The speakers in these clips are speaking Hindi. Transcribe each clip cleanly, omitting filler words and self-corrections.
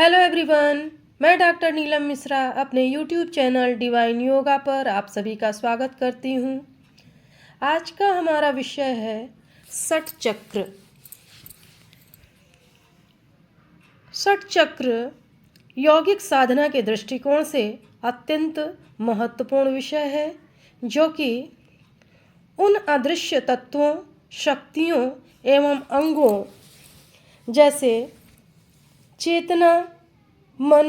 हेलो एवरीवन, मैं डॉक्टर नीलम मिश्रा अपने यूट्यूब चैनल डिवाइन योगा पर आप सभी का स्वागत करती हूँ। आज का हमारा विषय है षट चक्र। षट चक्र यौगिक साधना के दृष्टिकोण से अत्यंत महत्वपूर्ण विषय है, जो कि उन अदृश्य तत्वों, शक्तियों एवं अंगों जैसे चेतना, मन,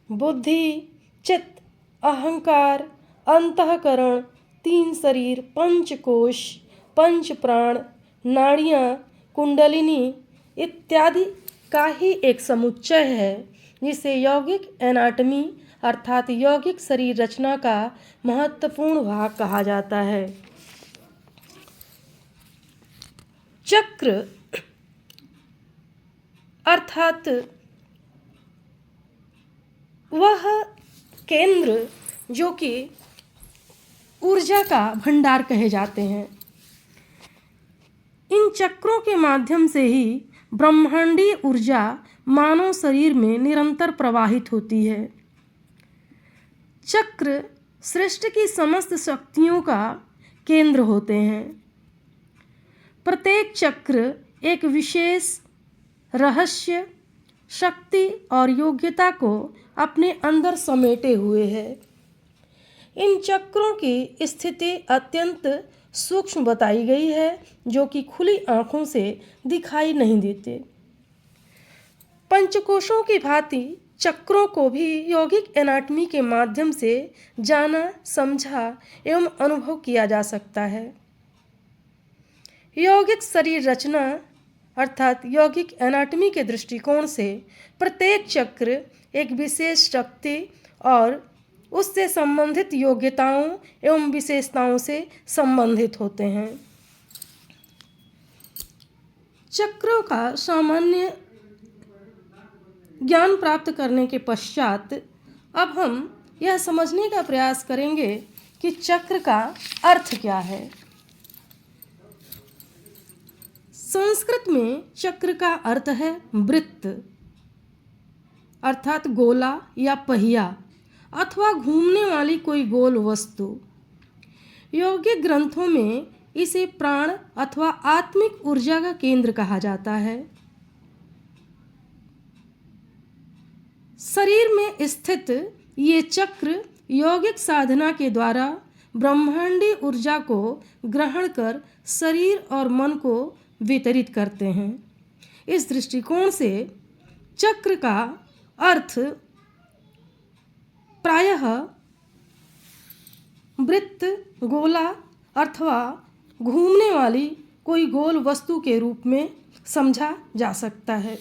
बुद्धि, चित्त, अहंकार, अंतःकरण, तीन शरीर, पंचकोश, पंच प्राण, नाड़ियाँ, कुंडलिनी इत्यादि का ही एक समुच्चय है, जिसे यौगिक एनाटमी अर्थात यौगिक शरीर रचना का महत्वपूर्ण भाग कहा जाता है। चक्र अर्थात वह केंद्र जो कि ऊर्जा का भंडार कहे जाते हैं। इन चक्रों के माध्यम से ही ब्रह्मांडीय ऊर्जा मानव शरीर में निरंतर प्रवाहित होती है। चक्र सृष्टि की समस्त शक्तियों का केंद्र होते हैं। प्रत्येक चक्र एक विशेष रहस्य, शक्ति और योग्यता को अपने अंदर समेटे हुए है। इन चक्रों की स्थिति अत्यंत सूक्ष्म बताई गई है, जो कि खुली आंखों से दिखाई नहीं देते। पंचकोशों की भांति चक्रों को भी यौगिक एनाटमी के माध्यम से जाना, समझा एवं अनुभव किया जा सकता है। यौगिक शरीर रचना अर्थात यौगिक एनाटमी के दृष्टिकोण से प्रत्येक चक्र एक विशेष शक्ति और उससे संबंधित योग्यताओं एवं विशेषताओं से संबंधित होते हैं। चक्रों का सामान्य ज्ञान प्राप्त करने के पश्चात अब हम यह समझने का प्रयास करेंगे कि चक्र का अर्थ क्या है। संस्कृत में चक्र का अर्थ है वृत्त अर्थात गोला या पहिया अथवा घूमने वाली कोई गोल वस्तु। यौगिक ग्रंथों में इसे प्राण अथवा आत्मिक ऊर्जा का केंद्र कहा जाता है। शरीर में स्थित ये चक्र यौगिक साधना के द्वारा ब्रह्मांडीय ऊर्जा को ग्रहण कर शरीर और मन को वितरित करते हैं। इस दृष्टिकोण से चक्र का अर्थ प्रायः वृत्त, गोला अथवा घूमने वाली कोई गोल वस्तु के रूप में समझा जा सकता है।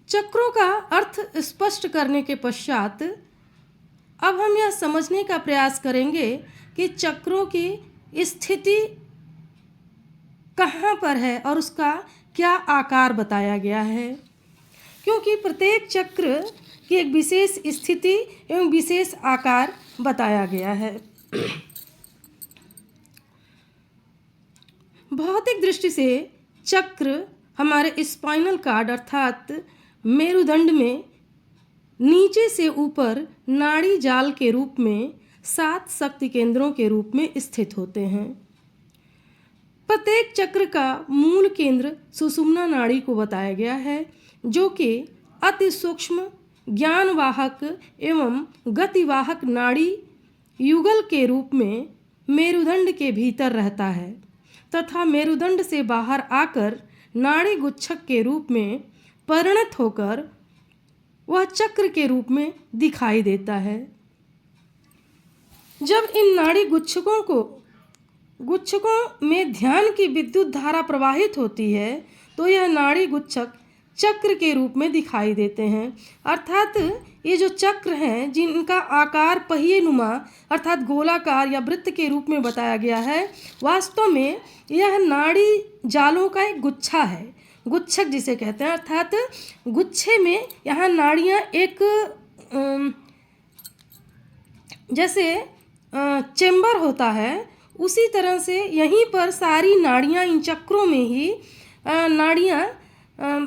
चक्रों का अर्थ स्पष्ट करने के पश्चात अब हम यह समझने का प्रयास करेंगे कि चक्रों की स्थिति कहाँ पर है और उसका क्या आकार बताया गया है, क्योंकि प्रत्येक चक्र की एक विशेष स्थिति एवं विशेष आकार बताया गया है। भौतिक दृष्टि से चक्र हमारे स्पाइनल कार्ड अर्थात मेरुदंड में नीचे से ऊपर नाड़ी जाल के रूप में 7 शक्ति केंद्रों के रूप में स्थित होते हैं। प्रत्येक चक्र का मूल केंद्र सुषुम्ना नाड़ी को बताया गया है, जो कि अति सूक्ष्म ज्ञानवाहक एवं गतिवाहक नाड़ी युगल के रूप में मेरुदंड के भीतर रहता है तथा मेरुदंड से बाहर आकर नाड़ी गुच्छक के रूप में परिणत होकर वह चक्र के रूप में दिखाई देता है। जब इन नाड़ी गुच्छकों में ध्यान की विद्युत धारा प्रवाहित होती है तो यह नाड़ी गुच्छक चक्र के रूप में दिखाई देते हैं। अर्थात ये जो चक्र हैं जिनका आकार पहिए नुमा अर्थात गोलाकार या वृत्त के रूप में बताया गया है, वास्तव में यह नाड़ी जालों का एक गुच्छा है, गुच्छक जिसे कहते हैं। अर्थात गुच्छे में यहाँ नाड़ियाँ एक जैसे चेंबर होता है, उसी तरह से यहीं पर सारी नाड़ियाँ इन चक्रों में ही नाड़ियाँ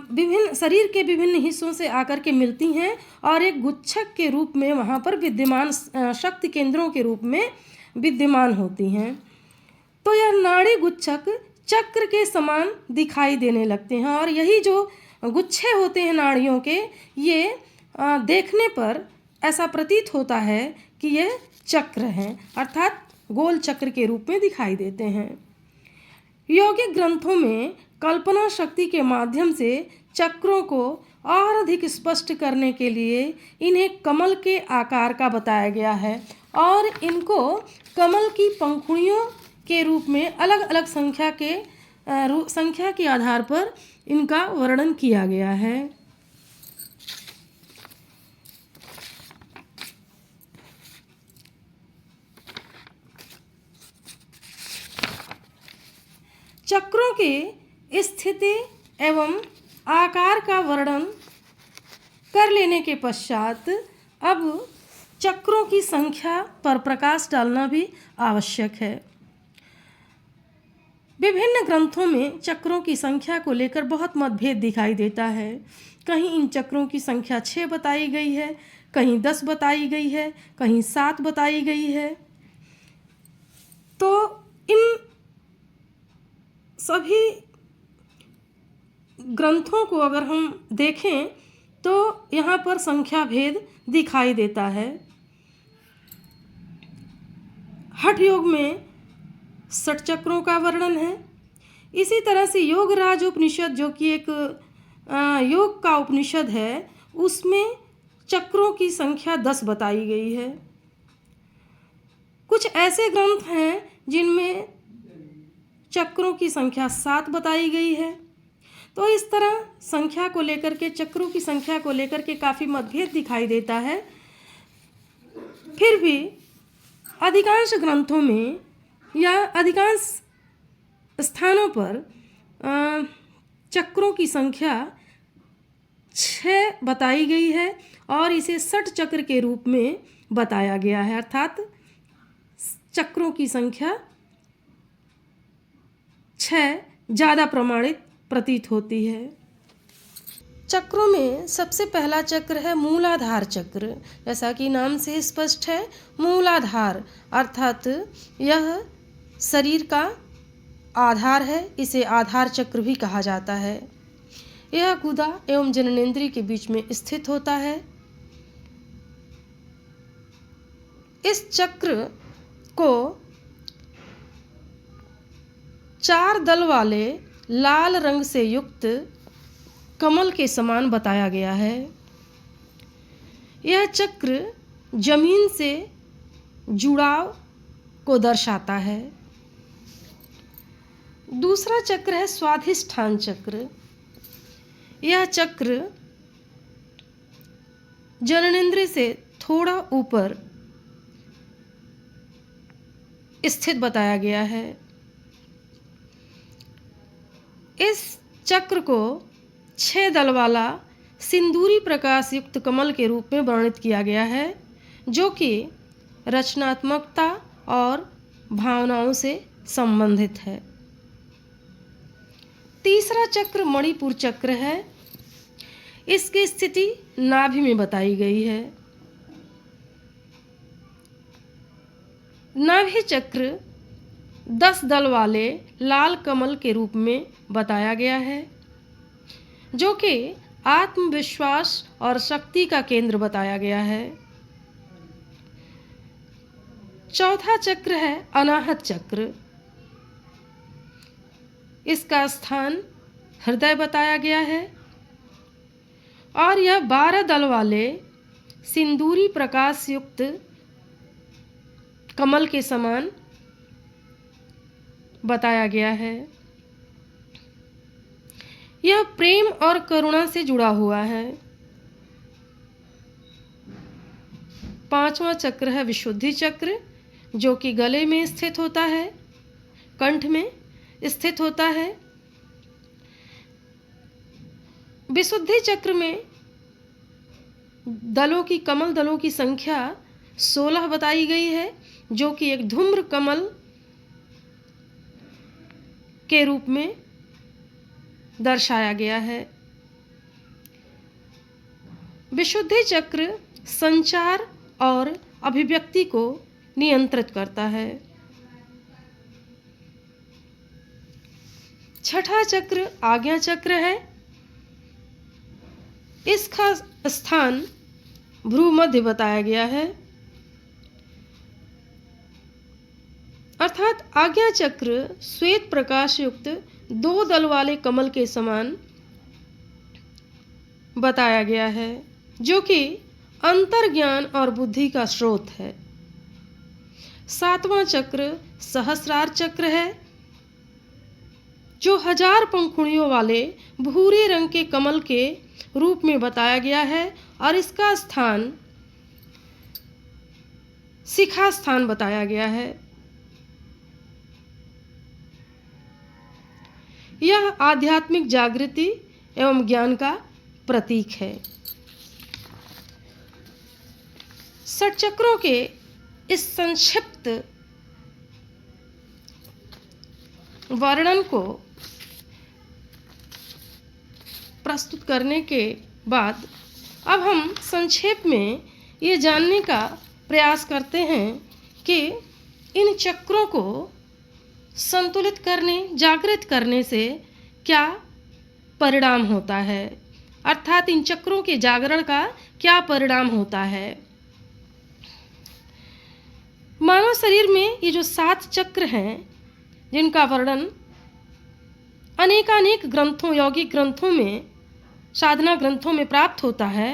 विभिन्न शरीर के विभिन्न हिस्सों से आकर के मिलती हैं और एक गुच्छक के रूप में वहाँ पर विद्यमान शक्ति केंद्रों के रूप में विद्यमान होती हैं। तो यह नाड़ी गुच्छक चक्र के समान दिखाई देने लगते हैं और यही जो गुच्छे होते हैं नाड़ियों के, ये देखने पर ऐसा प्रतीत होता है कि यह चक्र हैं, अर्थात गोल चक्र के रूप में दिखाई देते हैं। यौगिक ग्रंथों में कल्पना शक्ति के माध्यम से चक्रों को और अधिक स्पष्ट करने के लिए इन्हें कमल के आकार का बताया गया है और इनको कमल की पंखुड़ियों के रूप में अलग अलग संख्या के आधार पर इनका वर्णन किया गया है। चक्रों के स्थिति एवं आकार का वर्णन कर लेने के पश्चात अब चक्रों की संख्या पर प्रकाश डालना भी आवश्यक है। विभिन्न ग्रंथों में चक्रों की संख्या को लेकर बहुत मतभेद दिखाई देता है। कहीं इन चक्रों की संख्या 6 बताई गई है, कहीं 10 बताई गई है, कहीं 7 बताई गई है। तो इन सभी ग्रंथों को अगर हम देखें तो यहाँ पर संख्या भेद दिखाई देता है। हठ योग में 60 चक्रों का वर्णन है। इसी तरह से योगराज उपनिषद, जो कि एक योग का उपनिषद है, उसमें चक्रों की संख्या 10 बताई गई है। कुछ ऐसे ग्रंथ हैं जिनमें चक्रों की संख्या 7 बताई गई है। तो इस तरह संख्या को लेकर के, चक्रों की संख्या को लेकर के काफ़ी मतभेद दिखाई देता है। फिर भी अधिकांश ग्रंथों में या अधिकांश स्थानों पर चक्रों की संख्या 6 बताई गई है और इसे 60 चक्र के रूप में बताया गया है, अर्थात चक्रों की संख्या 6 ज़्यादा प्रमाणित प्रतीत होती है। चक्रों में सबसे पहला चक्र है मूलाधार चक्र। जैसा कि नाम से स्पष्ट है, मूलाधार अर्थात यह शरीर का आधार है। इसे आधार चक्र भी कहा जाता है। यह गुदा एवं जननेंद्रिय के बीच में स्थित होता है। इस चक्र को 4 दल वाले लाल रंग से युक्त कमल के समान बताया गया है। यह चक्र जमीन से जुड़ाव को दर्शाता है। दूसरा चक्र है स्वाधिष्ठान चक्र। यह चक्र जननेंद्रिय से थोड़ा ऊपर स्थित बताया गया है। इस चक्र को 6 दल वाला सिंदूरी प्रकाश युक्त कमल के रूप में वर्णित किया गया है, जो कि रचनात्मकता और भावनाओं से संबंधित है। तीसरा चक्र मणिपुर चक्र है। इसकी स्थिति नाभि में बताई गई है। नाभि चक्र 10 दल वाले लाल कमल के रूप में बताया गया है, जो कि आत्मविश्वास और शक्ति का केंद्र बताया गया है। चौथा चक्र है अनाहत चक्र। इसका स्थान हृदय बताया गया है और यह 12 दल वाले सिंदूरी प्रकाश युक्त कमल के समान बताया गया है। यह प्रेम और करुणा से जुड़ा हुआ है। पांचवा चक्र है विशुद्धि चक्र, जो कि गले में स्थित होता है, कंठ में स्थित होता है। विशुद्धि चक्र में दलों की, कमल दलों की संख्या 16 बताई गई है, जो कि एक धूम्र कमल के रूप में दर्शाया गया है। विशुद्धि चक्र संचार और अभिव्यक्ति को नियंत्रित करता है। छठा चक्र आज्ञा चक्र है। इसका स्थान भ्रू मध्य बताया गया है, अर्थात आज्ञा चक्र श्वेत प्रकाश युक्त 2 दल वाले कमल के समान बताया गया है, जो कि अंतर्ज्ञान और बुद्धि का स्रोत है। सातवां चक्र सहस्रार चक्र है, जो 1000 पंखुड़ियों वाले भूरे रंग के कमल के रूप में बताया गया है और इसका स्थान शिखा स्थान बताया गया है। यह आध्यात्मिक जागृति एवं ज्ञान का प्रतीक है। षटचक्रों के इस संक्षिप्त वर्णन को प्रस्तुत करने के बाद अब हम संक्षेप में ये जानने का प्रयास करते हैं कि इन चक्रों को संतुलित करने, जागृत करने से क्या परिणाम होता है, अर्थात इन चक्रों के जागरण का क्या परिणाम होता है। मानव शरीर में ये जो 7 चक्र हैं, जिनका वर्णन अनेकानेक ग्रंथों, यौगिक ग्रंथों में, साधना ग्रंथों में प्राप्त होता है,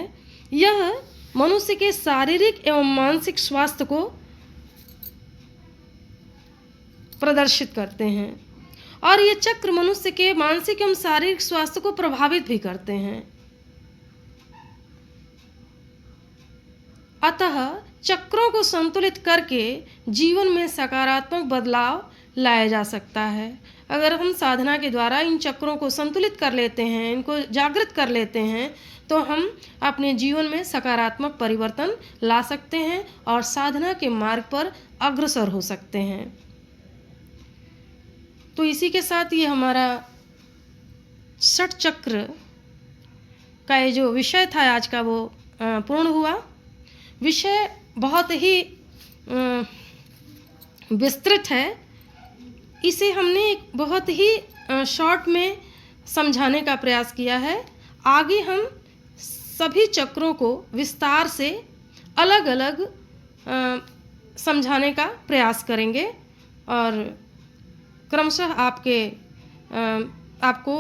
यह मनुष्य के शारीरिक एवं मानसिक स्वास्थ्य को प्रदर्शित करते हैं और ये चक्र मनुष्य के मानसिक एवं शारीरिक स्वास्थ्य को प्रभावित भी करते हैं। अतः चक्रों को संतुलित करके जीवन में सकारात्मक बदलाव लाया जा सकता है। अगर हम साधना के द्वारा इन चक्रों को संतुलित कर लेते हैं, इनको जागृत कर लेते हैं, तो हम अपने जीवन में सकारात्मक परिवर्तन ला सकते हैं और साधना के मार्ग पर अग्रसर हो सकते हैं। तो इसी के साथ ये हमारा षट चक्र का ये जो विषय था आज का वो पूर्ण हुआ। विषय बहुत ही विस्तृत है, इसे हमने एक बहुत ही शॉर्ट में समझाने का प्रयास किया है। आगे हम सभी चक्रों को विस्तार से अलग अलग समझाने का प्रयास करेंगे और क्रमशः आपको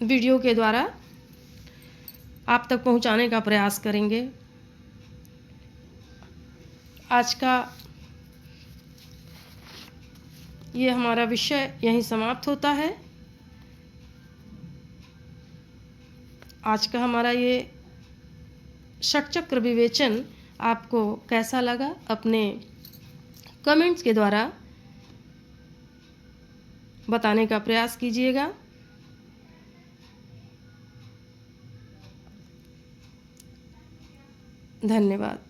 वीडियो के द्वारा आप तक पहुंचाने का प्रयास करेंगे। आज का ये हमारा विषय यहीं समाप्त होता है। आज का हमारा ये षटचक्र विवेचन आपको कैसा लगा, अपने कमेंट्स के द्वारा बताने का प्रयास कीजिएगा। धन्यवाद।